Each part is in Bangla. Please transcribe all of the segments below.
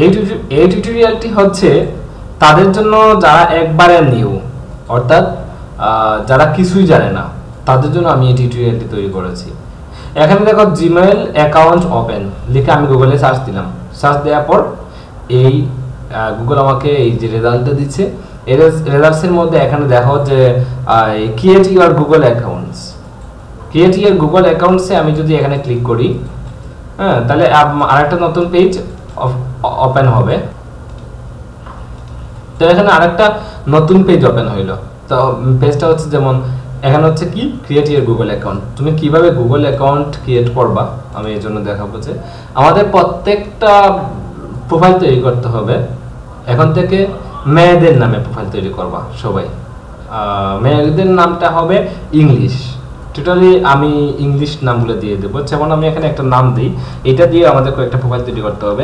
এই টিউটোরিয়ালটি হচ্ছে তাদের জন্য যারা একবারে নিউ, অর্থাৎ যারা কিছুই জানে না, তাদের জন্য আমি এই টিউটোরিয়ালটি তৈরি করেছি। এখানে দেখো জিমেইল অ্যাকাউন্ট ওপেন লিখে আমি গুগলে সার্চ দিলাম। সার্চ দেওয়ার পর এই গুগল আমাকে এই যে রেজাল্টটা দিচ্ছে, এই রেজাল্টসের মধ্যে এখানে দেখো যে create your Google accounts. Create your Google অ্যাকাউন্টসে আমি যদি এখানে ক্লিক করি, হ্যাঁ, তাহলে আরেকটা নতুন পেজ ওপেন হবে। তো এখানে আরেকটা নতুন পেজ ওপেন হইলো। তো পেজটা হচ্ছে যেমন এখানে হচ্ছে কি ক্রিয়েট ইউর গুগল অ্যাকাউন্ট। তুমি কিভাবে গুগল অ্যাকাউন্ট ক্রিয়েট করবা আমি এই জন্য দেখাবো যে আমাদের প্রত্যেকটা প্রোফাইল তৈরি করতে হবে। এখন থেকে মেয়েদের নামে প্রোফাইল তৈরি করবা সবাই। মেয়েদের নামটা হবে ইংলিশ, টোটালি আমি ইংলিশ নামগুলো দিয়ে দেবো। যেমন আমি এখানে একটা নাম দিই, এটা দিয়ে আমাদের কয়েকটা প্রোফাইল তৈরি করতে হবে।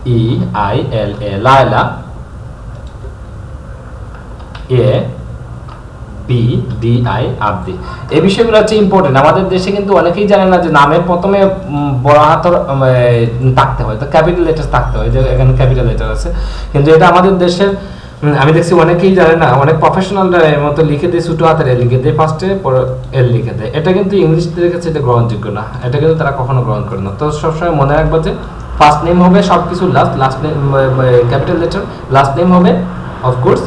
LEILA Laila, ABDI আব্দি। এই বিষয়গুলো হচ্ছে ইম্পর্টেন্ট। আমাদের দেশে কিন্তু অনেকেই জানে না যে নামের প্রথমে বড় হাতের থাকতে হয়, তো ক্যাপিটাল লেটার থাকতে হয়, যে এখানে ক্যাপিটাল লেটার আছে, কিন্তু এটা আমাদের দেশের আমি দেখছি অনেকেই জানে না। অনেক প্রফেশনালরা এর মতো লিখে দেয়, ছোট হাতের এল লিখে দেয় ফার্স্টে, পরে এল লিখে দেয়। এটা কিন্তু ইংলিশদের কাছে এটা গ্রহণযোগ্য না, এটা কিন্তু তারা কখনো গ্রহণ করে না। তো সবসময় মনে রাখবো যে ফার্স্ট নেম হবে সবকিছু last name capital letter, last name হবে অফকোর্স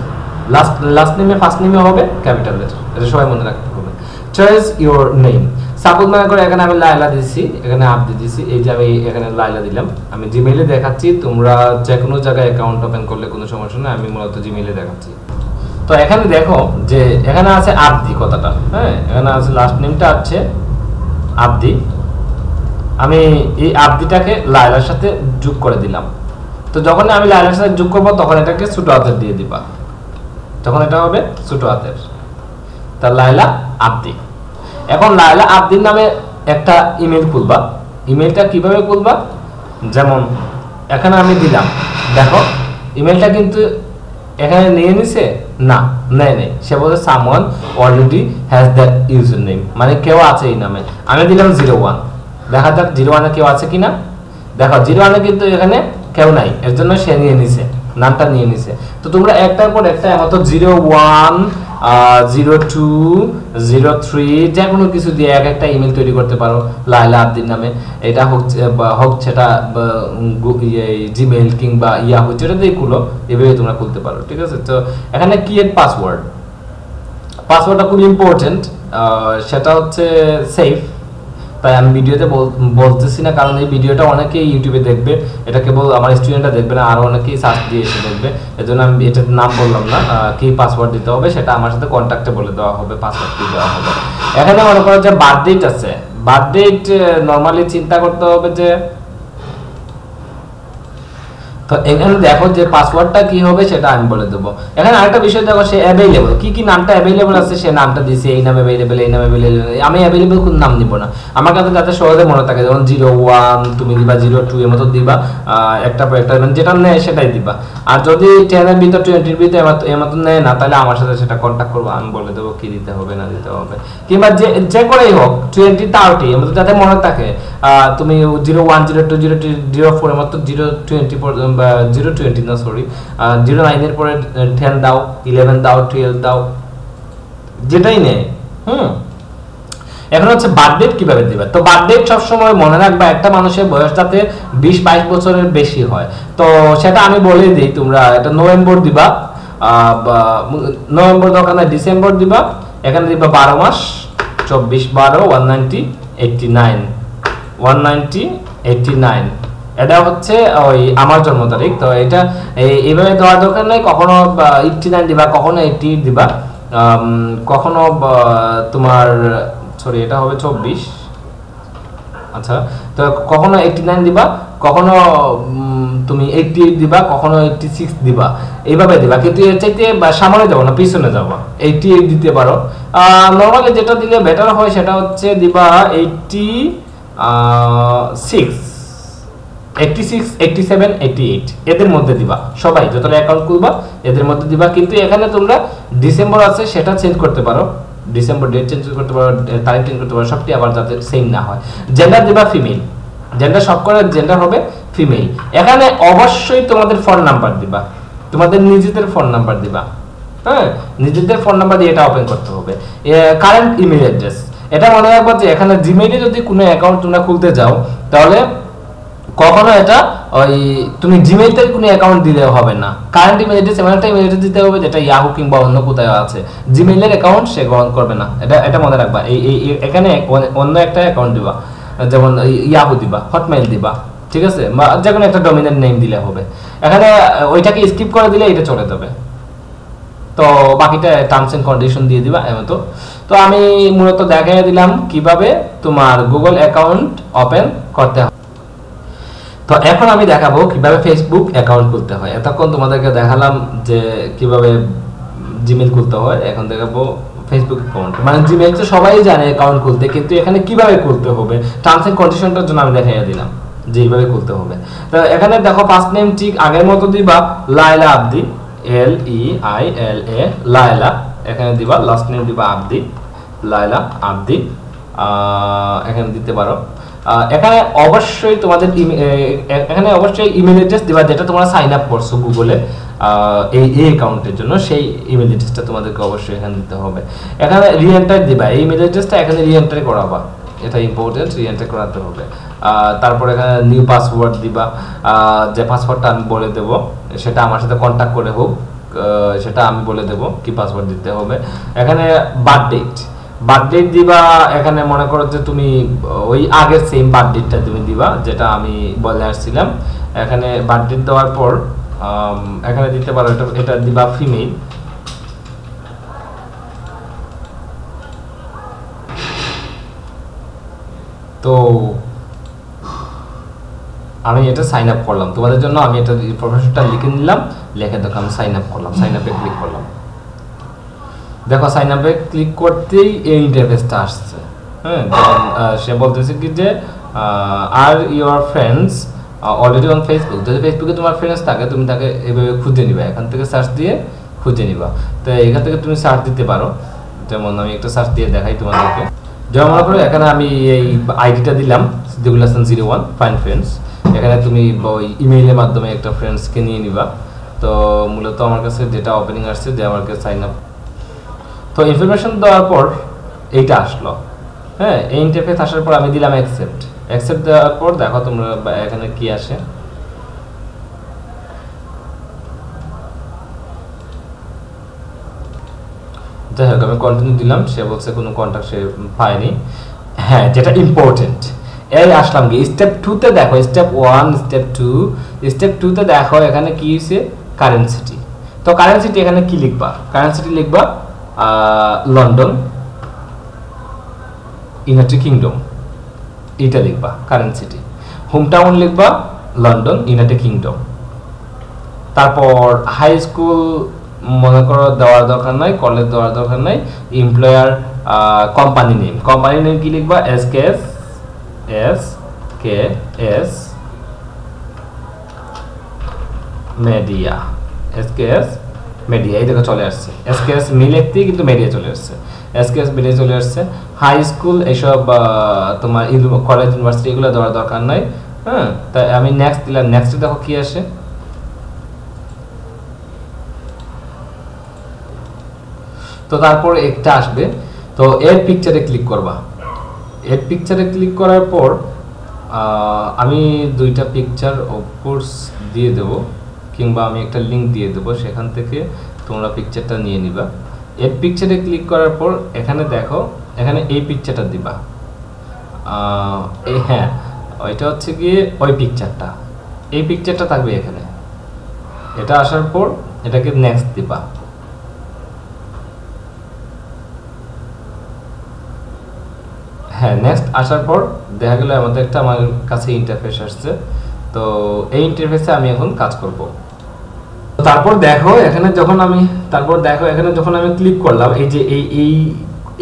লাস্ট নেমে ফার্স্ট নেমে হবে ক্যাপিটাল লেটার, এটা সবাই মনে রাখতে হবে। Choice your name. সাপোজ মনে করে এখানে আমি লায়লা দিছি, এখানে আব্দি দিছি, এই যে আমি এখানে লায়লা দিলাম। আমি জিমেইলে দেখাচ্ছি, তোমরা যে কোনো জায়গায় অ্যাকাউন্ট ওপেন করলে কোনো সমস্যা নেই, আমি মূলত জিমেইলে দেখাচ্ছি। তো এখানে দেখো যে এখানে আছে আব্দি কথাটা, হ্যাঁ, এখানে আছে লাস্ট নেমটা আছে আব্দি। আমি এই আব্দিটাকে লায়লার সাথে যোগ করে দিলাম। তো যখন আমি লায়লার সাথে যোগ করবো তখন এটাকে ছোট হাতের দিয়ে দিবা, তখন এটা হবে ছোট হাতের। তা লায়লা আব্দি। এখন লায়লা আব্দির নামে একটা ইমেল খুলবা। ইমেলটা কিভাবে খুলবা, যেমন এখানে আমি দিলাম, দেখো ইমেলটা কিন্তু এখানে নিয়ে নিছে না, নেয় নেই। সে বলছে someone already has that user name, মানে কেউ আছে এই নামে। আমি দিলাম 01, দেখা যাক 01-এ কেউ আছে কিনা। দেখো 01-এ কিন্তু এখানে কেউ নাই, এর জন্য সে নিয়ে নিছে, নামটা নিয়ে নিছে। তো তোমরা একটার পর একটা মতো 01, 02, 03 যে কোনো কিছু দিয়ে একটা ইমেল তৈরি করতে পারো লায়লা আব্দির নামে। এটা হোক সেটা জিমেইল কিংবা ইয়াহু, যেটা দিয়ে খুলো এভাবে তোমরা খুলতে পারো, ঠিক আছে। তো এখানে ক্রিয়েট পাসওয়ার্ড। পাসওয়ার্ডটা খুব ইম্পর্টেন্ট, সেটা হচ্ছে সেফ। তাই আমি ভিডিওতে বলতেছি না, কারণ এই ভিডিওটা অনেকেই ইউটিউবে দেখবে, এটা কেবল আমার স্টুডেন্টরা দেখবে না, আরো অনেকেই সার্চ দিয়ে এসে দেখবে। এজন্য আমি এটার নাম বললাম না, কি পাসওয়ার্ড দিতে হবে সেটা আমার সাথে কন্ট্যাক্টে বলে দেওয়া হবে, পাসওয়ার্ড কি দেওয়া হবে। এখানে মনে করো যে বার্থ ডেট আছে, বার্থ ডেট নরমালি চিন্তা করতে হবে যে, তো এখানে দেখো যে পাসওয়ার্ডটা কি হবে সেটা আমি বলে দেবো। এখানে আরেকটা বিষয় দেখো, সে অ্যাভেলেবল কি কি নামটা অ্যাভেলেবল আছে সে নামটা দিয়েছে, এই নামে অ্যাভেলেবল, এই নামে অ্যাভেলেবল। আমি অ্যাভেলেবল কোন নাম দিব না, আমার কাছে যাতে সহজে মনে থাকে। যেমন 01 তুমি দিবা, 02 এর মতো দিবা, একটা পর একটা যেটা নেয় সেটাই দিবা। আর যদি 10 এর ভিতর 20 এর ভিতর এর মতো নেয় না, তাহলে আমার সাথে সেটা কন্ট্যাক্ট করবো, আমি বলে দেবো কি দিতে হবে না দিতে হবে। কিংবা যে করেই হোক 20, 30 এর মতো যাতে মনে থাকে। তুমি 01, 02, 03, 04 এর মতো 020 না সরি 09 এর পরে 10 দাও, 11 দাও, 12 দাও, যেটাই নেই। এখন হচ্ছে বার্থডেট কিভাবে দিবে। তো বার্থডেট সবসময় মনে রাখবা একটা মানুষের বয়স যাতে 20-22 বছরের বেশি হয়। তো সেটা আমি বলেই দিই, তোমরা এটা নভেম্বর দিবা, নভেম্বর দরকার নাই, ডিসেম্বর দিবা। এখানে দিবা 12 মাস 24 12 19089। এটা হচ্ছে ওই আমার জন্ম তারিখ। তো এটা এইভাবে দেওয়ার দরকার নাই, কখনো 89 দিবা, কখনো 88 দিবা, কখনো তোমার সরি এটা হবে 24, আচ্ছা। তো কখনো 89 দিবা, কখনো তুমি 88 দিবা, কখনো 86 দিবা, এইভাবে দিবা। কিন্তু এর চাইতে সামনে যাবো না, পিছনে যাবো, 88 দিতে পারো। নর্মালি যেটা দিলে বেটার হয় সেটা হচ্ছে দিবা 86, 87, 88 এদের মধ্যে দিবা। সবাই যতটা অ্যাকাউন্ট খুলবা এদের মধ্যে দিবা। কিন্তু এখানে তোমরা ডিসেম্বর আছে সেটা চেঞ্জ করতে পারো, ডিসেম্বর ডেট চেঞ্জ করতে পারো, তারিখ চেঞ্জ করতে পারো, সবটি আবার যাতে সেম না হয়। জেন্ডার দিবা ফিমেল, জেন্ডার সবকটার জেন্ডার হবে ফিমেল। এখানে অবশ্যই তোমাদের ফোন নাম্বার দিবা, তোমাদের নিজেদের ফোন নাম্বার দিবা। হ্যাঁ, নিজেদের ফোন নাম্বার দিয়ে এটা ওপেন করতে হবে। কারেন্ট ইমেল অ্যাড্রেস, এটা মনে রাখবা যে এখানে জিমেইলে যদি কোনো অ্যাকাউন্ট তোমরা খুলতে যাও তাহলে কখনো এটা ওই তুমি জিমেইল থেকে কোনো অ্যাকাউন্ট দিলে হবে না। কারেন্ট ইমেল অ্যাড্রেস এমন একটা ইমেল অ্যাড্রেস দিতে হবে যেটা ইয়াহু কিংবা অন্য কোথাও আছে, জিমেইলের অ্যাকাউন্ট সে গ্রহণ করবে না। এটা মনে রাখবা। এখানে অন্য একটা অ্যাকাউন্ট দিবা, যেমন ইয়াহু দিবা, হটমেইল দিবা, ঠিক আছে, বা যে কোনো একটা ডোমিনেন্ট নেম দিলে হবে। এখানে ওইটাকে স্কিপ করে দিলে এটা চলে যাবে। তো বাকিটা টার্মস এন্ড কন্ডিশন দিয়ে দিবা এমন। তো আমি মূলত দেখাই দিলাম কিভাবে তোমার গুগল অ্যাকাউন্ট ওপেন করতে হয়। তো এখন আমি দেখাবো কিভাবে ফেসবুক অ্যাকাউন্ট খুলতে হয়। এতক্ষণ তোমাদেরকে দেখালাম যে কিভাবে জিমেইল খুলতে হয়, এখন দেখাবো ফেসবুক অ্যাকাউন্ট। মানে জিমেইল তো সবাই জানে অ্যাকাউন্ট খুলতে, কিন্তু এখানে কিভাবে খুলতে হবে টার্মস এন্ড কন্ডিশনটার জন্য আমি দেখাইয়া দিলাম যে এইভাবে খুলতে হবে। তো এখানে দেখো ফার্স্ট নেম ঠিক আগের মতো দিবা, লাইলা আব্দি, LEILA, লাইলা এখানে দিবা। লাস্ট নেম দিবা আব্দি, লাইলা আব্দি এখানে দিতে পারো। এখানে অবশ্যই তোমাদের এখানে অবশ্যই ইমেল অ্যাড্রেস দিবা যেটা তোমরা সাইন আপ করছো গুগলে এই অ্যাকাউন্টের জন্য, সেই ইমেল অ্যাড্রেসটা তোমাদেরকে অবশ্যই এখানে দিতে হবে। এখানে রিএন্টার দিবা, এই ইমেল অ্যাড্রেসটা এখানে রিএন্টার করাবা, এটা ইম্পর্টেন্ট, রিএন্টার করাতে হবে। তারপর এখানে নিউ পাসওয়ার্ড দিবা, যে পাসওয়ার্ডটা আমি বলে দেব সেটা আমার সাথে কন্ট্যাক্ট করে হোক, সেটা আমি বলে দেব কি পাসওয়ার্ড দিতে হবে। এখানে বার্থ ডেট দিবা, এখানে মনে করো যে তুমি ওই আগের সেম বার্থ ডেটটা তুমি দিবা যেটা আমি বলে আসছিলাম। এখানে বার্থ ডেট দেওয়ার পর এখানে দিতে পারো এটা দিবা ফিমেল। তো আমি এটা সাইন আপ করলাম তোমাদের জন্য, আমি এটা ইনফরমেশনটা লিখে নিলাম, লিখে দেখো আমি সাইন আপ করলাম, সাইন আপে ক্লিক করলাম। দেখো সাইন আপে ক্লিক করতেই এই ইন্টারফেসটা আসছে। হ্যাঁ, সে বলতেছে কি যে are your friends already on Facebook. যদি ফেসবুকে তোমার ফ্রেন্ডস থাকে তুমি তাকে এভাবে খুঁজে নিবা, এখান থেকে সার্চ দিয়ে খুঁজে নিবা। তো এখান থেকে তুমি সার্চ দিতে পারো, যেমন আমি একটা সার্চ দিয়ে দেখাই তোমাদেরকে। যেমন মনে করো এখানে আমি এই আইডিটা দিলাম সিদ্দিকুল হাসান 01 ফাইন ফ্রেন্ডস। এখানে তুমি ওই ইমেইলের মাধ্যমে একটা ফ্রেন্ডসকে নিয়ে নিবা। তো মূলত আমার কাছে যেটা ওপেনিং আসছে যে আমার কাছে সাইন আপ, তো ইনফরমেশন দেওয়ার পর এইটা আসলো। হ্যাঁ, এই ইন্টারফেস আসার পর আমি দিলাম অ্যাকসেপ্ট দেওয়ার পর দেখো তোমরা এখানে কি আসে। যাই হোক আমি কন্টিনিউ দিলাম, সে বলছে কোনো কন্ট্যাক্ট সে পায়নি। হ্যাঁ, যেটা ইম্পর্টেন্ট এই আসলাম কি স্টেপ 2 তে দেখো, স্টেপ 1 স্টেপ 2 তে দেখো এখানে কি হইছে কারেন্ট সিটি। তো কারেন্ট সিটি এখানে কি লিখবা, কারেন্ট সিটি লিখবা লন্ডন, ইউনাইটেড কিংডম, এটা লিখবা কারেন্ট সিটি। হোম টাউন লিখবা লন্ডন, ইউনাইটেড কিংডম। তারপর হাই স্কুল মনে করো দেওয়ার দরকার নাই, কলেজ দেওয়ার দরকার নাই। এমপ্লয়ার কোম্পানি নেম কি লিখবা SKS মিডিয়া, এই দেখো চলে আসছে। SKS মি লিখতে কিন্তু মিডিয়া চলে আসছে, SKS মিডিয়া চলে আসছে। হাই স্কুল এইসব তোমার কলেজ ইউনিভার্সিটি এগুলো দেওয়ার দরকার নাই। হ্যাঁ, তাই আমি নেক্সট দিলাম। নেক্সটে দেখো কি আসে। তো তারপর একটা আসবে, তো এর পিকচারে ক্লিক করবা। এর পিকচারে ক্লিক করার পর আমি দুইটা পিকচার অফকোর্স দিয়ে দেব, কিংবা আমি একটা লিঙ্ক দিয়ে দেবো, সেখান থেকে তোমরা পিকচারটা নিয়ে নিবা। এর পিকচারে ক্লিক করার পর এখানে দেখো, এখানে এই পিকচারটা দিবা। হ্যাঁ, ওইটা হচ্ছে গিয়ে ওই পিকচারটা, এই পিকচারটা থাকবে এখানে। এটা আসার পর এটাকে নেক্সট দিবা। হ্যাঁ, নেক্সট আসার পর দেখা গেল আমাদের একটা আমার কাছে ইন্টারফেস আসছে। তো এই ইন্টারফেসে আমি এখন কাজ করব। তারপর দেখো এখানে যখন আমি ক্লিক করলাম, এই যে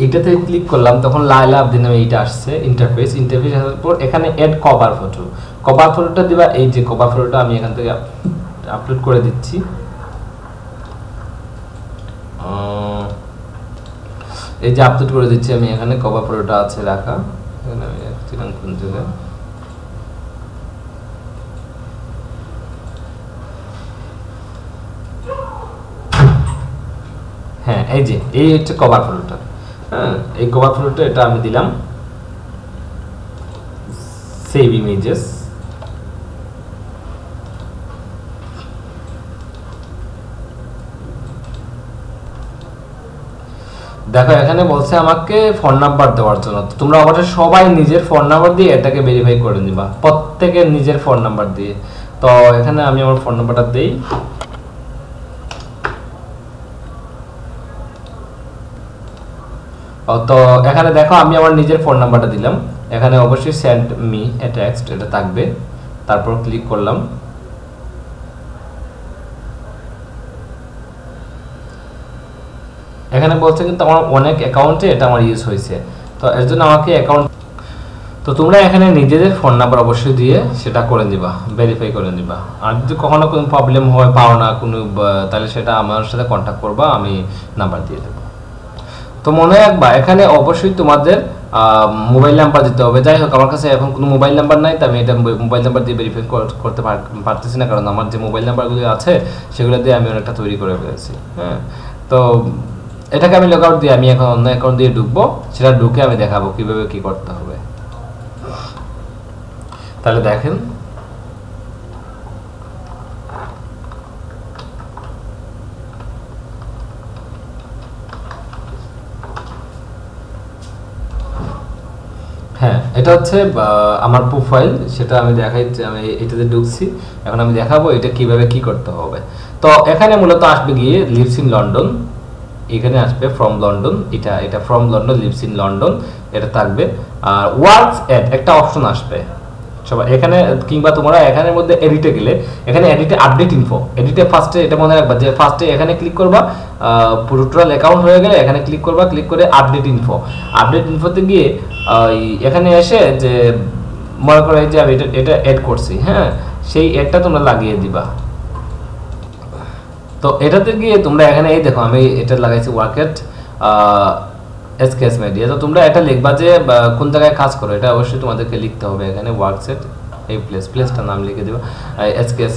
এইটাতে ক্লিক করলাম, তখন লাইলা আব্দি নামে এইটা আসছে ইন্টারফেস আসার পর এখানে এড কভার ফটোটা দিবা। এই যে কভার ফটোটা আমি এখান থেকে আপলোড করে দিচ্ছি। এই যে আপলোড করে দিচ্ছি আমি, এখানে কভার ফটোটা আছে রাখা, এখানে আমি রাখছিলাম কোন জায়গায়, এই যে এই হচ্ছে কভার ফটোটা। হ্যাঁ, এই কভার ফটোটা এটা আমি দিলাম সেভ ইমেজেস। দেখো এখানে বলছে আমাকে ফোন নাম্বার দেওয়ার জন্য। তোমরা অবশ্যই সবাই নিজের ফোন নাম্বার দিয়ে এটাকে ভেরিফাই করে নিবা, প্রত্যেকের নিজের ফোন নাম্বার দিয়ে। তো এখানে আমি আমার ফোন নাম্বারটা দেই। তো এখানে দেখো আমি আমার নিজের ফোন নাম্বারটা দিলাম, এখানে অবশ্যই সেন্ড মি এ টেক্সট এটা থাকবে, তারপর ক্লিক করলাম। এখানে বলছে কিন্তু আমার অনেক অ্যাকাউন্টে এটা আমার ইউজ হয়েছে, তো এর জন্য আমাকে অ্যাকাউন্ট। তো তোমরা এখানে নিজেদের ফোন নাম্বার অবশ্যই দিয়ে সেটা করে নিবা, ভেরিফাই করে নিবা। আর যদি কখনো কোনো প্রবলেম হয়, পাও না কোনো, তাহলে সেটা আমার সাথে কন্ট্যাক্ট করবা, আমি নাম্বার দিয়ে দেবো। তো মনে রাখবা এখানে অবশ্যই তোমাদের মোবাইল নাম্বার দিতে হবে। যাই হোক আমার কাছে এখন কোনো মোবাইল নাম্বার নাই, তো আমি এটা মোবাইল নাম্বার দিয়ে ভেরিফাই করতে পারতেছি না, কারণ আমার যে মোবাইল নাম্বারগুলো আছে সেগুলো দিয়ে আমি অনেকটা তৈরি করে ফেলেছি। হ্যাঁ, তো এটাকে আমি লগ আউট দিয়ে আমি এখন অন্য অ্যাকাউন্ট দিয়ে ঢুকবো, সেটা ঢুকে আমি দেখাবো কিভাবে কি করতে হবে। তাহলে দেখেন হ্যাঁ, এটা হচ্ছে আমার প্রোফাইল, সেটা আমি দেখাই, আমি এটাতে ঢুকছি। এখন আমি দেখাবো এটা কিভাবে কি করতে হবে। তো এখানে মূলত আসবে গিয়ে লিভস ইন লন্ডন, এখানে আসবে ফ্রম লন্ডন, এটা from London, lives in London এটা থাকবে। আর ওয়ার্কস এট একটা অপশন আসবে সবাই এখানে, কিংবা তোমরা এখানের মধ্যে এডিটে গেলে এখানে এডিটে আপডেট ইনফো, এডিটে ফার্স্টে এটা মনে রাখবা যে ফার্স্টে এখানে ক্লিক করবা, পুরো টোটাল অ্যাকাউন্ট হয়ে গেলে এখানে ক্লিক করবা, ক্লিক করে আপডেট ইনফোতে গিয়ে এখানে এসে যে মনে করো যে আমি এটা অ্যাড করছি, হ্যাঁ সেই অ্যাডটা তোমরা লাগিয়ে দিবা। তো এটাতে গিয়ে তোমরা এখানে এই দেখো আমি এটা লাগাইছি ওয়ার্কেট এসকেএস মিডিয়া। তো তোমরা এটা লিখবা যে কোন জায়গায় কাজ করো, এটা অবশ্যই তোমাদেরকে লিখতে হবে। এখানে ওয়ার্কসেট এই প্লেসটা নাম লিখে দিবা, এসকেএস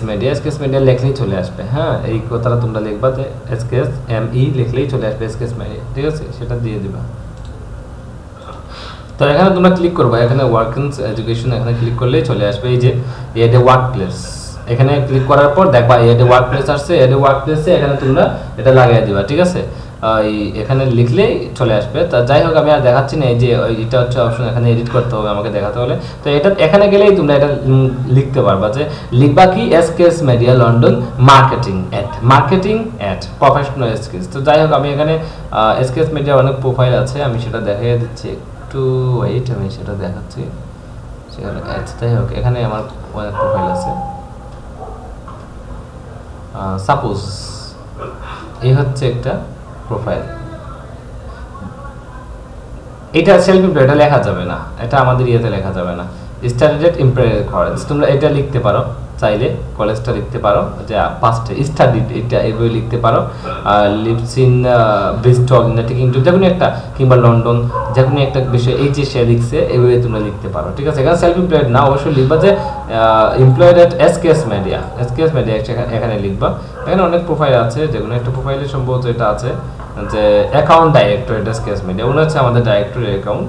মিডিয়া লিখলেই চলে আসবে। হ্যাঁ, এই কথাটা তোমরা লিখবা যে এসকেএস এমই লিখলেই চলে আসবে এসকেএস মিডিয়া, ঠিক আছে, সেটা দিয়ে দিবা। তো এখানে তোমরা ক্লিক করবা, এখানে ওয়ার্কিংস এডুকেশন এখানে ক্লিক করলেই চলে আসবে এই যে এডে ওয়ার্ক প্লেস। এখানে ক্লিক করার পর দেখবা এডে ওয়ার্ক প্লেস আসছে, এডে ওয়ার্ক প্লেসে এখানে তোমরা এটা লাগিয়ে দিবা, ঠিক আছে, এখানে লিখলেই চলে আসবে। তা যাই হোক আমি আর দেখাচ্ছি না, এই যে এটা হচ্ছে অপশন, এখানে এডিট করতে হবে আমাকে দেখাতে হলে। তো এটা এখানে গেলেই তোমরা এটা লিখতে পারবা যে লিখবা কি SKS media London marketing at professional skills. তো যাই হোক আমি এখানে এসকেএস মিডিয়া অনেক প্রোফাইল আছে, আমি সেটা দেখিয়ে দিচ্ছি, একটু ওয়েট, আমি সেটা দেখাচ্ছি। যাই হোক এখানে আমার অনেক প্রোফাইল আছে। সাপোজ এই হচ্ছে একটা প্রোফাইল, এটা সেলফ এমপ্লয়েড, এটা লেখা যাবে না, এটা আমাদের ইয়েতে লেখা যাবে না। স্টাডিড এমপ্লয়েড কলেজ, তোমরা এটা লিখতে পারো, চাইলে কলেজটা লিখতে পারো, যে ফার্স্টে স্টাডিড এটা এইভাবে লিখতে পারো। লিভস ইন ব্রিস্টল, ইউনাইটেড যে কোনো একটা, কিংবা লন্ডন, যে কোনো একটা বিষয় এই যে সে লিখছে এইভাবে তোমরা লিখতে পারো, ঠিক আছে। এখানে সেলফ এমপ্লয়েড না, অবশ্যই লিখবা যে এমপ্লয়েড এট এসকেএস মিডিয়া এখানে লিখবা। এখানে অনেক প্রোফাইল আছে, যে কোনো একটা প্রোফাইলে সম্ভবত এটা আছে যে অ্যাকাউন্ট ডাইরেক্টর এসকেএস মিডিয়া, মনে হচ্ছে আমাদের ডাইরেক্টরের অ্যাকাউন্ট।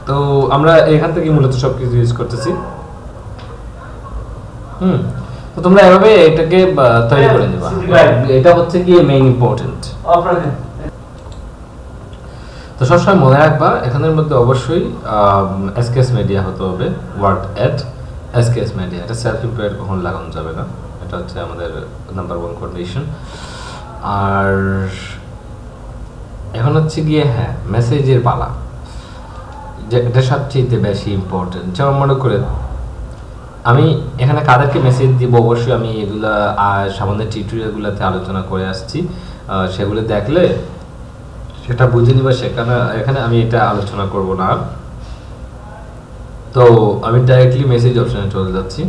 তো আমরা এখান থেকে মূলত সবকিছু ইউজ করতেছি। তো তোমরা এভাবে এটাকে তৈরি করে নিবা, এটা হচ্ছে কি মেইন ইম্পর্টেন্ট। তো সবসময় মনে রাখবা এখানের মধ্যে অবশ্যই এসকেএস মিডিয়া হতে হবে, ওয়ার্ক এট এসকেএস মিডিয়া, এটা সেলফ এমপ্লয়েড কখন লাগানো যাবে না, এটা হচ্ছে আমাদের নাম্বার 1 কন্ডিশন। আর এখন হচ্ছে গিয়ে হ্যাঁ মেসেজের পালা, যেটা সবচেয়ে বেশি ইম্পর্টেন্ট। যেমন মনে করে আমি এখানে কাদেরকে মেসেজ দিব, অবশ্যই আমি এগুলা সামান্য টিউটোরিয়ালগুলোতে আলোচনা করে আসছি, সেগুলো দেখলে সেটা বুঝে নিবা, এখানে আমি এটা আলোচনা করব না। তো আমি ডাইরেক্টলি মেসেজ অপশনে চলে যাচ্ছি।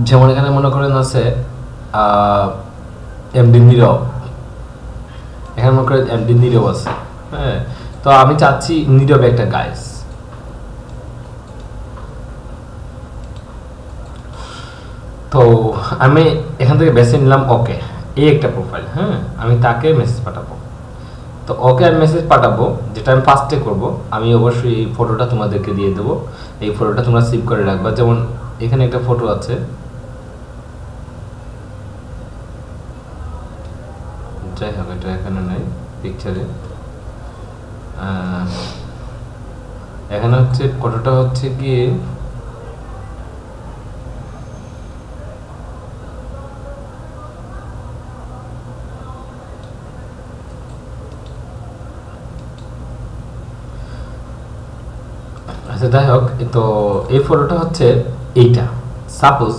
যেমন এখানে মনে করেন আছে এমডি নীরব, এখানে মনে করেন এমডি নীরব আছে, হ্যাঁ। তো আমি চাচ্ছি নীরব একটা গাইস, তো আমি এখান থেকে বেছে নিলাম ওকে। এই একটা প্রোফাইল, হ্যাঁ, আমি তাকে মেসেজ পাঠাবো। তো ওকে আমি মেসেজ পাঠাবো, যেটা আমি ফার্স্টে করব, আমি অবশ্যই এই ফটোটা তোমাদেরকে দিয়ে দেবো। এই ফটোটা তোমরা সেভ করে রাখবা। যেমন এখানে একটা ফটো আছে, যাই হোক এটা এখানে নাই পিকচারে। এখানে হচ্ছে ফটোটা হচ্ছে কি আচ্ছা যাই হোক, তো এই ফটোটা হচ্ছে এইটা। সাপোজ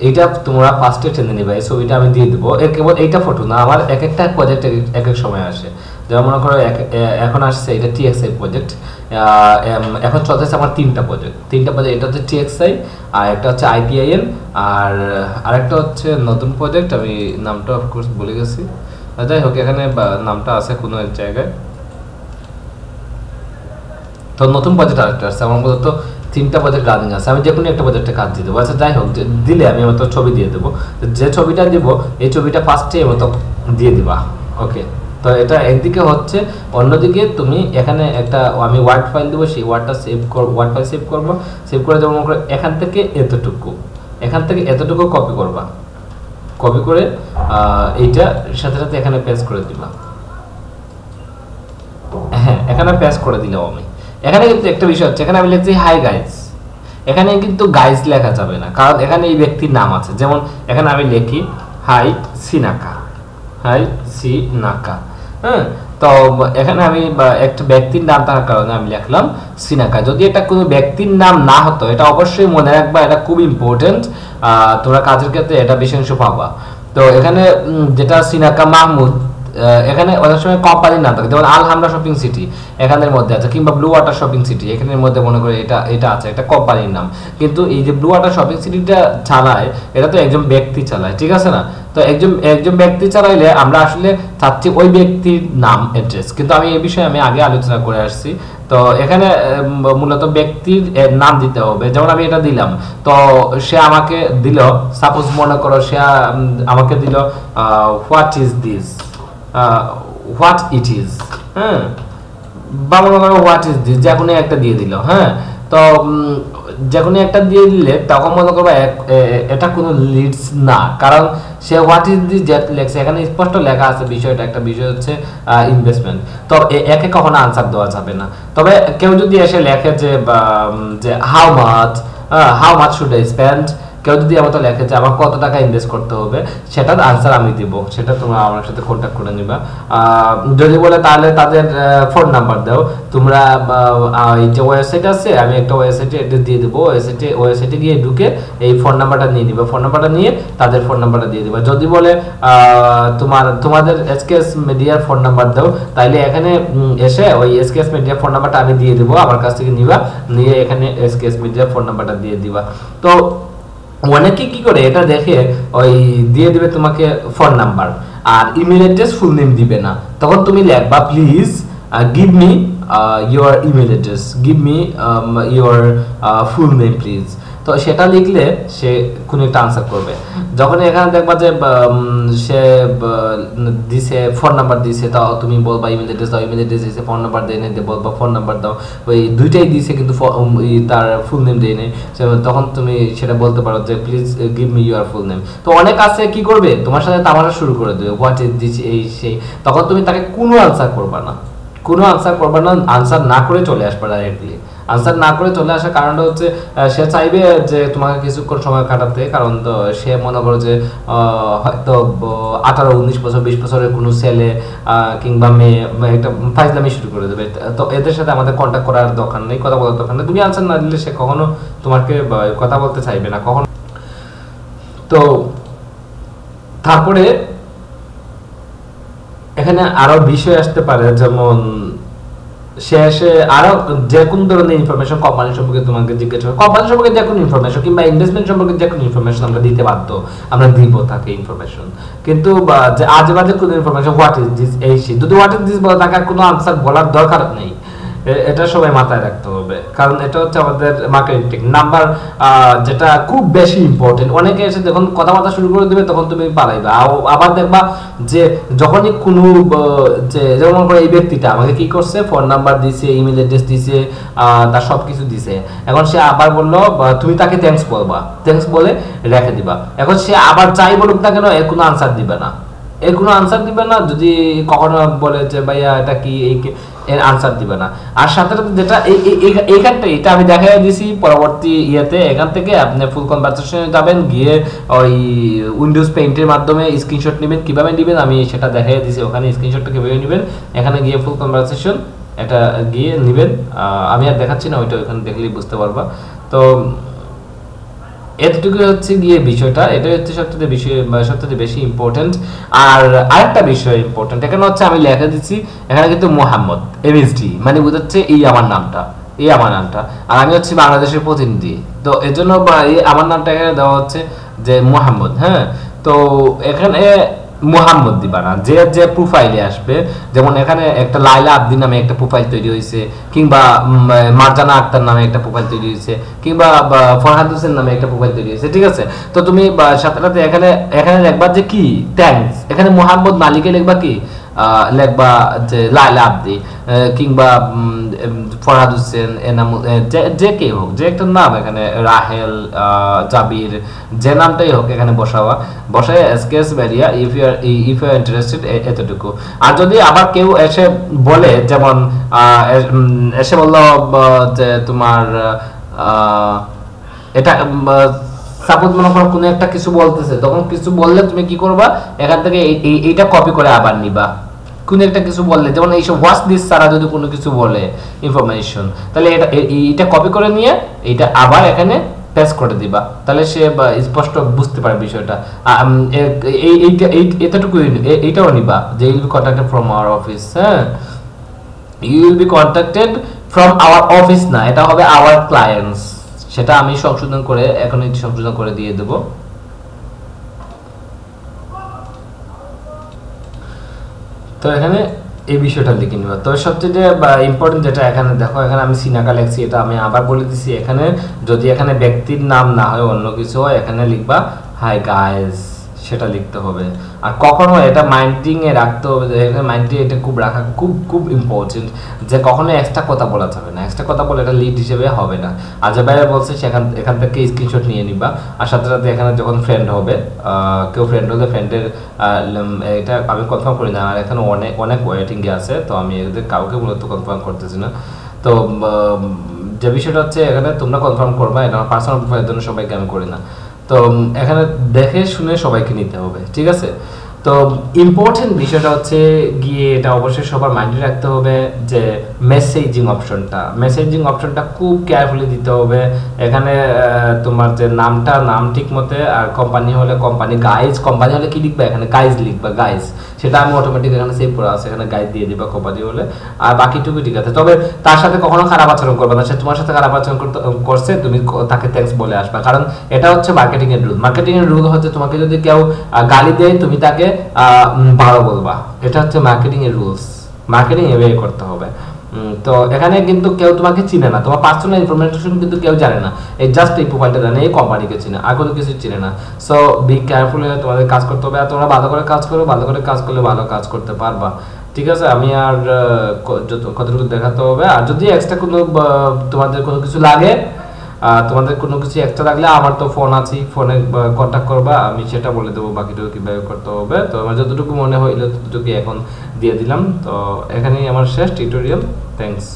এইটা তোমরা ফার্স্টে টেনে নিবে, এই ছবিটা আমি দিয়ে দেবো। কেবল এইটা ফটো না, আমার এক একটা প্রজেক্ট এক এক সময় আসে। যেমন মনে করো এখন আসছে এটা টিএক্সআই প্রজেক্ট, এখন চলতেছে আমার তিনটা প্রজেক্ট। এটা হচ্ছে টিএক্সআই, আর একটা হচ্ছে আইপিআইএন, আর আরেকটা হচ্ছে নতুন প্রজেক্ট, আমি নামটা অফকোর্স বলে গেছি। যাই হোক এখানে নামটা আছে কোনো এক জায়গায়। তো নতুন প্রজেক্ট আরেকটা আসছে, আমার মূলত তিনটা প্রজেক্ট রানিং আছে। আমি যে কোনো একটা প্রজেক্টে কাজ দিয়ে দেবো। আচ্ছা যাই হোক, দিলে আমি মতো ছবি দিয়ে দেবো। যে ছবিটা দিব এই ছবিটা ফার্স্টে মতো দিয়ে দিবা। ওকে, তো এটা একদিকে হচ্ছে, অন্যদিকে তুমি এখানে একটা আমি ওয়ার্ড ফাইল দেবো, সেই ওয়ার্ডটা ওয়ার্ড ফাইল সেভ করবো। সেভ করে যেমন এখান থেকে এতটুকু কপি করবা। কপি করে এইটা সাথে সাথে এখানে পেস্ট করে দিবা। হ্যাঁ, এখানে পেস্ট করে দিলাম আমি। এখানে কিন্তু একটা বিষয় হচ্ছে, এখানে আমি লিখছি হাই গাইস। এখানে কিন্তু গাইস লেখা যাবে না, কারণ এখানে এই ব্যক্তির নাম আছে। যেমন এখানে আমি লিখি হাই সিনাকা। হ্যাঁ, তো এখানে আমি একটা ব্যক্তির নাম থাকার কারণে আমি লিখলাম সিনাকা। যদি এটা কোনো ব্যক্তির নাম না হতো, এটা অবশ্যই মনে রাখবা, এটা খুব ইম্পর্টেন্ট। তোমরা কাজের ক্ষেত্রে এটা বেশি অংশ পাবা। তো এখানে যেটা সিনাকা মাহমুদ, এখানে অনেক সময় কোম্পানির নাম থাকে, যেমন আলহামরা শপিং সিটি এখানের মধ্যে আছে, কিংবা ব্লু ওয়াটার শপিং সিটি এখানের মধ্যে মনে করে এটা আছে, এটা কোম্পানির নাম। কিন্তু এই যে ব্লু ওয়াটার শপিং সিটিটা চালায়, এটা তো একজন ব্যক্তি চালায়, ঠিক আছে না? তো একজন ব্যক্তি চালাইলে আমরা আসলে চাচ্ছি ওই ব্যক্তির নাম অ্যাড্রেস, কিন্তু আমি এই বিষয়ে আমি আগে আলোচনা করে আসছি। তো এখানে মূলত ব্যক্তির নাম দিতে হবে। যেমন আমি এটা দিলাম, তো সে আমাকে দিল, সাপোজ মনে করো সে আমাকে দিল what is this, what it is, হ্যাঁ, বা মনে করো হোয়াট ইজ দিস, যে কোনো একটা দিয়ে দিল। হ্যাঁ, তো যে কোনো একটা দিয়ে দিলে তখন মনে করবো এটা কোনো লিডস না, কারণ সে হোয়াট ইজ দিস যে লেখছে, এখানে স্পষ্ট লেখা আছে বিষয়টা। একটা বিষয় হচ্ছে ইনভেস্টমেন্ট। তো একে কখনো আনসার দেওয়া যাবে না। তবে কেউ যদি এসে লেখে যে how much should I spend, কেউ যদি আমার তো লেখে যে আমার কত টাকা ইনভেস্ট করতে হবে, সেটার আনসার আমি দিব, সেটা তোমরা আমার সাথে কন্ট্যাক্ট করে নিবা। যদি বলে তাহলে তাদের ফোন নাম্বার দাও। তোমরা এই যে ওয়েবসাইট আছে, আমি একটা ওয়েবসাইটে অ্যাড্রেস দিয়ে দেবো, ওয়েবসাইটে গিয়ে ঢুকে এই ফোন নাম্বারটা নিয়ে নিবা। ফোন নাম্বারটা নিয়ে তাদের ফোন নাম্বারটা দিয়ে দিবা। যদি বলে তোমাদের এসকেএস মিডিয়ার ফোন নাম্বার দাও, তাইলে এখানে এসে ওই এসকেএস মিডিয়ার ফোন নাম্বারটা আমি দিয়ে দেবো, আমার কাছ থেকে নিবা, নিয়ে এখানে এসকেএস মিডিয়ার ফোন নাম্বারটা দিয়ে দিবা। তো অনেকে কি করে এটা দেখে ওই দিয়ে দিবে তোমাকে ফোন নাম্বার, আর ইমেল অ্যাড্রেস ফুল নেম দিবে না। তখন তুমি লিখবা please give me your email address, give me your full name please. তো সেটা লিখলে সে কোনো একটা আনসার করবে। যখন এখানে দেখবা যে সে দিছে ফোন নাম্বার দিছে, তাও তুমি বলবা ইমেল অ্যাড্রেস দাও, ইমেল অ্যাড্রেস দিছে, ফোন নাম্বার দেয় নাই, বলবা ফোন নাম্বার দাও। ওই দুইটাই দিছে কিন্তু তার ফুল নেম দেয় নাই, তখন তুমি সেটা বলতে পারো যে please give me your full name. তো অনেক আছে কি করবে, তোমার সাথে তামাশা শুরু করে দেবে, হোয়াট ইজ দিস এই সেই। তখন তুমি তাকে কোনো আনসার করবা না, আনসার না করে চলে আসবা ডাইরেক্টলি। আনসার না করে চলে আসার কারণটা হচ্ছে সে চাইবে যে তোমাকে কিছুক্ষণ সময় কাটাতে, কারণ তো সে মনে করো যে হয়তো 18, 19 বছর 20 বছরের কোনো ছেলে কিংবা মেয়ে একটা ফাইজলামি শুরু করে দেবে। তো এদের সাথে আমাদের কন্ট্যাক্ট করার দরকার নেই, কথা বলার দরকার নেই। তুমি আনসার না দিলে সে কখনো তোমাকে কথা বলতে চাইবে না কখনো। তো তারপরে এখানে আরো বিষয় আসতে পারে, যেমন শেষে আরো যে কোন ধরনের ইনফরমেশন কোম্পানি সম্পর্কে তোমাকে জিজ্ঞেস করে, কোম্পানি সম্পর্কে যে কোনো ইনফরমেশন কিংবা ইনভেস্টমেন্ট সম্পর্কে যে কোনো ইনফরমেশন আমরা দিতে বাধ্য, আমরা দিব তাকে ইনফরমেশন। কিন্তু যে আজে বাজে কোনো ইনফরমেশন হোয়াট ইজ দিস এই সেই, যদি হোয়াট ইজ দিস বলে তাকে কোনো আনসার বলার দরকার নেই। এটা সবাই মাথায় রাখতে হবে, কারণ এটা হচ্ছে আমাদের মার্কেটিং টেকনিক। নাম্বার যেটা খুব বেশি ইম্পর্টেন্ট, অনেকে এসে যখন কথাবার্তা শুরু করে দেবে তখন তুমি পালাইবা। আবার দেখবা যে যখনই কোনো যে যেমন করে এই ব্যক্তিটা আমাকে কি করছে, ফোন নাম্বার দিছে, ইমেল অ্যাড্রেস দিছে, তার সব কিছু দিছে, এখন সে আবার বললো তুমি তাকে থ্যাঙ্কস বলবা, থ্যাঙ্কস বলে রেখে দিবা। এখন সে আবার যাই বলুক না কেন এর কোনো আনসার দিবে না, এর কোনো আনসার দিবে না। যদি কখনো বলে যে ভাইয়া এটা কি, এর আনসার দিবে না। আর সাথে সাথে যেটা এইখানটা এটা আমি দেখাই দিয়েছি পরবর্তী ইয়েতে, এখান থেকে আপনি ফুল কনভারসেশনে যাবেন, গিয়ে ওই উইন্ডোজ পেইন্টের মাধ্যমে স্ক্রিনশট নেবেন, কিভাবে নেবেন আমি সেটা দেখাই দিয়েছি, ওখানে স্ক্রিনশটটা কিভাবে নেবেন, এখানে গিয়ে ফুল কনভারসেশন এটা গিয়ে নেবেন। আমি আর দেখাচ্ছি না, ওইটা ওইখানে দেখলেই বুঝতে পারবা। তো এতটুকু হচ্ছে গিয়ে বিষয়টা, এটা হচ্ছে সবচেয়ে বেশি ইম্পর্টেন্ট। আর আরেকটা বিষয় ইম্পর্টেন্ট, এখানে হচ্ছে আমি লেখা দিচ্ছি, এখানে কিন্তু মোহাম্মদ MSD মানে বোঝাচ্ছে এই আমার নামটা, আর আমি হচ্ছে বাংলাদেশের প্রতিনিধি, তো এর জন্য আমার নামটা এখানে দেওয়া হচ্ছে যে মোহাম্মদ। হ্যাঁ, তো এখানে মোহাম্মদ দিবা না, যে যে প্রোফাইলে আসবে, যেমন এখানে একটা লাইলা আব্দি নামে একটা প্রোফাইল তৈরি হয়েছে, কিংবা মারজানা আক্তার নামে একটা প্রোফাইল তৈরি হয়েছে, কিংবা ফরহাদ হোসেন নামে একটা প্রোফাইল তৈরি হয়েছে, ঠিক আছে। তো তুমি সাথে সাথে এখানে লিখবা যে কি থ্যাঙ্কস, এখানে মোহাম্মদ মালিকে লিখবা কি, লিখবা যে লাইলা আব্দি, কিংবা ফরহাদ হোসেন, এনাম, যে কে হোক, যে একটা নাম, এখানে রাহেল, জাবির, যে নামটাই হোক এখানে বসায় এসকেএস ভ্যারিয়া ইফ ইউ আর ইন্টারেস্টেড, এতটুকু। আর যদি আবার কেউ এসে বলে, যেমন এসে বললো যে তোমার এটা সাপোজ মনে করো কোনো একটা কিছু বলতেছে, তখন কিছু বললে তুমি কি করবা, এখান থেকে এইটা কপি করে আবার নিবা। কোনো একটা কিছু বললে, যেমন এইসব হোয়াটস দিস সারা যদি কোনো কিছু বলে ইনফরমেশন, তাহলে এইটা কপি করে নিয়ে এইটা আবার এখানে পেস্ট করে দিবা, তাহলে সে স্পষ্ট বুঝতে পারে বিষয়টা। এতটুকু এইটাও নিবা যে you will be contacted from our office. হ্যাঁ, you will be contacted from our office না, এটা হবে আওয়ার ক্লায়েন্টস। সেটা আমি সংশোধন করে দিয়ে দেব। তো এখানে এই বিষয়টা লিখে নিবা। তো সবচেয়ে ইম্পর্টেন্ট যেটা এখানে দেখো, এখানে আমি সিনাকা লিখছি, এটা আমি আবার বলে দিছি, এখানে যদি এখানে ব্যক্তির নাম না হয় অন্য কিছু হয়, এখানে লিখবা হাই গাইস, সেটা লিখতে হবে। আর কখনো এটা মাইন্ডিং এ রাখতে হবে, মাইন্ডে এটা খুব রাখা খুব ইম্পর্টেন্ট, যে কখনো এক্সট্রা কথা বলা যাবে না, এক্সট্রা কথা বলে এটা লিড হিসেবে হবে না। আর যে বাইরে বলছে এখান থেকে স্ক্রিনশট নিয়ে নিবা। আর সাথে সাথে এখানে যখন ফ্রেন্ড হবে, কেউ ফ্রেন্ড হলে ফ্রেন্ডের এটা আমি কনফার্ম করি না, আর এখানে অনেক ওয়েটিংয়ে আছে, তো আমি এদের কাউকে মূলত কনফার্ম করতেছি না। তো যে বিষয়টা হচ্ছে এখানে তোমরা কনফার্ম করবা, এটা আমার পার্সোনাল প্রোফাইলের জন্য সবাইকে আমি করি না। তো এখানে দেখে শুনে সবাইকে নিতে হবে, ঠিক আছে। তো ইম্পর্টেন্ট বিষয়টা হচ্ছে গিয়ে এটা অবশ্যই সবার মাইন্ডে রাখতে হবে যে মেসেজিং অপশনটা খুব কেয়ারফুলি দিতে হবে। এখানে তোমার যে নাম ঠিক মতে, আর কোম্পানি হলে কোম্পানি হলে কি লিখবা, এখানে গাইজ লিখবা, গাইজ, সেটা আমি অটোমেটিক এখানে সেভ করা আছে, এখানে গাইজ দিয়ে দিবা কোম্পানি হলে। আর বাকিটুকু ঠিক আছে, তবে তার সাথে কখনো খারাপ আচরণ করবে না। সে তোমার সাথে খারাপ আচরণ করছে, তুমি তাকে থ্যাঙ্কস বলে আসবা, কারণ এটা হচ্ছে মার্কেটিং এর রুল হচ্ছে তোমাকে যদি কেউ গালি দেয় তুমি তাকে ভালো বলবা, এটা হচ্ছে মার্কেটিং এর রুলস, মার্কেটিং এভাবে করতে হবে। তো এখানে কিন্তু কেউ তোমাকে চিনে না, তোমার পার্সোনাল ইনফরমেশন কিন্তু কেউ জানে না, এই জাস্ট এই প্রোফাইলটা জানে, এই কোম্পানিকে চিনে, আর কোনো কিছু চিনে না। সো বি কেয়ারফুল, তোমাদের কাজ করতে হবে, আর তোমরা ভালো করে কাজ করো, ভালো করে কাজ করলে ভালো কাজ করতে পারবা, ঠিক আছে। আমি আর কতটুকু দেখাতে হবে। আর যদি এক্সট্রা কোনো তোমাদের কোনো কিছু লাগে, তোমাদের কোনো কিছু এক্সট্রা লাগলে আমার তো ফোন আছে, ফোনে কন্ট্যাক্ট করবা, আমি সেটা বলে দেবো বাকিটুকু কীভাবে করতে হবে। তো আমার যতটুকু মনে হইলো ততটুকু এখন দিয়ে দিলাম। তো এখানেই আমার শেষ টিউটোরিয়াল। থ্যাঙ্কস।